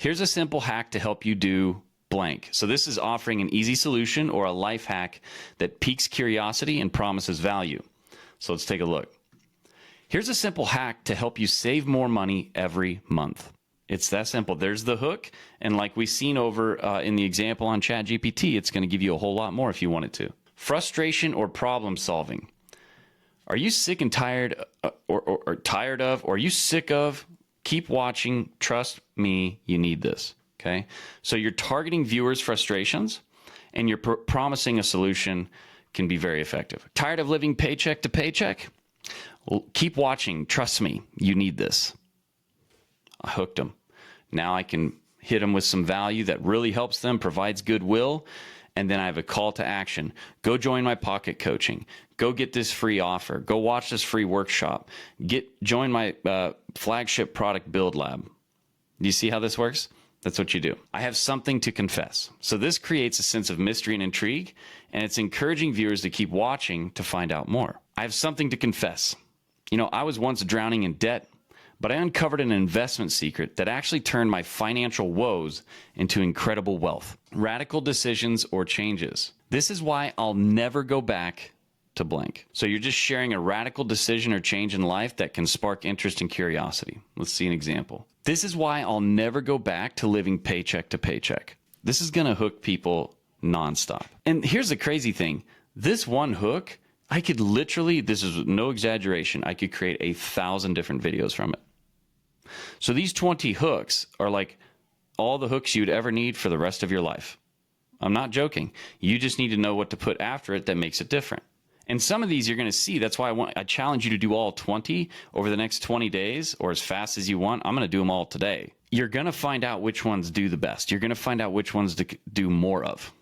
Here's a simple hack to help you do blank. So this is offering an easy solution or a life hack that piques curiosity and promises value. So let's take a look. Here's a simple hack to help you save more money every month. It's that simple. There's the hook. And like we've seen over in the example on ChatGPT, it's going to give you a whole lot more if you want it to. Frustration or problem solving. Are you sick and tired or tired of, or are you sick of? Keep watching. Trust me, you need this. Okay. So you're targeting viewers' frustrations and you're promising a solution can be very effective. Tired of living paycheck to paycheck? Well, keep watching. Trust me, you need this. I hooked them. Now I can hit them with some value that really helps them, provides goodwill, and then I have a call to action. Go join my pocket coaching. Go get this free offer. Go watch this free workshop. Join my flagship product build lab. Do you see how this works? That's what you do. I have something to confess. So this creates a sense of mystery and intrigue, and it's encouraging viewers to keep watching to find out more. I have something to confess. You know, I was once drowning in debt, but I uncovered an investment secret that actually turned my financial woes into incredible wealth. Radical decisions or changes. This is why I'll never go back to blank. So you're just sharing a radical decision or change in life that can spark interest and curiosity. Let's see an example. This is why I'll never go back to living paycheck to paycheck. This is going to hook people nonstop. And here's the crazy thing. This one hook, I could literally, this is no exaggeration, I could create 1,000 different videos from it. So these 20 hooks are like all the hooks you'd ever need for the rest of your life. I'm not joking. You just need to know what to put after it that makes it different. And some of these you're going to see. That's why I challenge you to do all 20 over the next 20 days or as fast as you want. I'm going to do them all today. You're going to find out which ones do the best. You're going to find out which ones to do more of.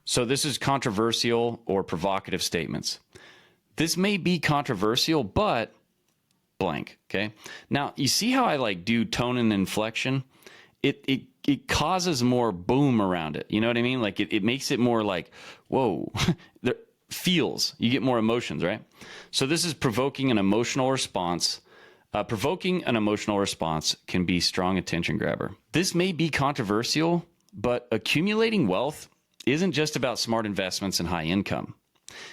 So this is controversial or provocative statements. This may be controversial, but blank, okay? Now, you see how I like do tone and inflection? It causes more boom around it. You know what I mean? Like it makes it more like, whoa, there feels. You get more emotions, right? So this is provoking an emotional response. Provoking an emotional response can be strong attention grabber. This may be controversial, but accumulating wealth isn't just about smart investments and high income.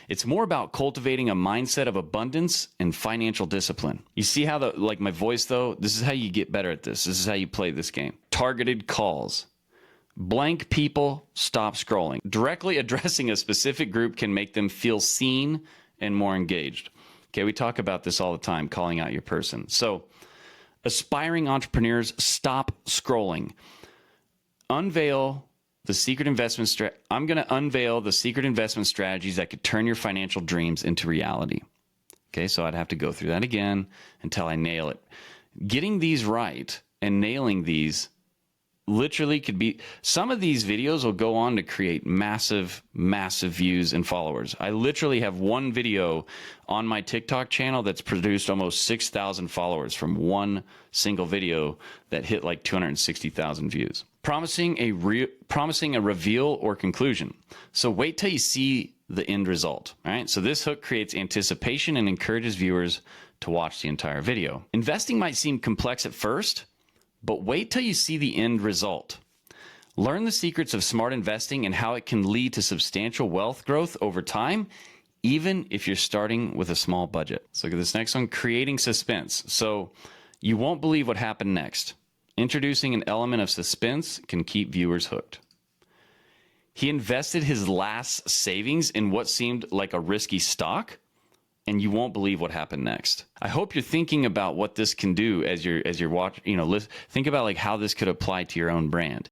It's more about cultivating a mindset of abundance and financial discipline. You see how like my voice though, this is how you get better at this. This is how you play this game. Targeted calls. Blank people stop scrolling. Directly addressing a specific group can make them feel seen and more engaged. Okay, we talk about this all the time, calling out your person. So, aspiring entrepreneurs, stop scrolling. Unveil the secret investment I'm going to unveil the secret investment strategies that could turn your financial dreams into reality. Okay, so I'd have to go through that again until I nail it. Getting these right and nailing these literally could be, some of these videos will go on to create massive, massive views and followers. I literally have one video on my TikTok channel that's produced almost 6,000 followers from one single video that hit like 260,000 views. Promising a reveal or conclusion. So wait till you see the end result, all right? So this hook creates anticipation and encourages viewers to watch the entire video. Investing might seem complex at first, but wait till you see the end result. Learn the secrets of smart investing and how it can lead to substantial wealth growth over time, even if you're starting with a small budget. So look at this next one, creating suspense. So you won't believe what happened next. Introducing an element of suspense can keep viewers hooked. He invested his last savings in what seemed like a risky stock, and you won't believe what happened next. I hope you're thinking about what this can do as you're watching, think about like how this could apply to your own brand.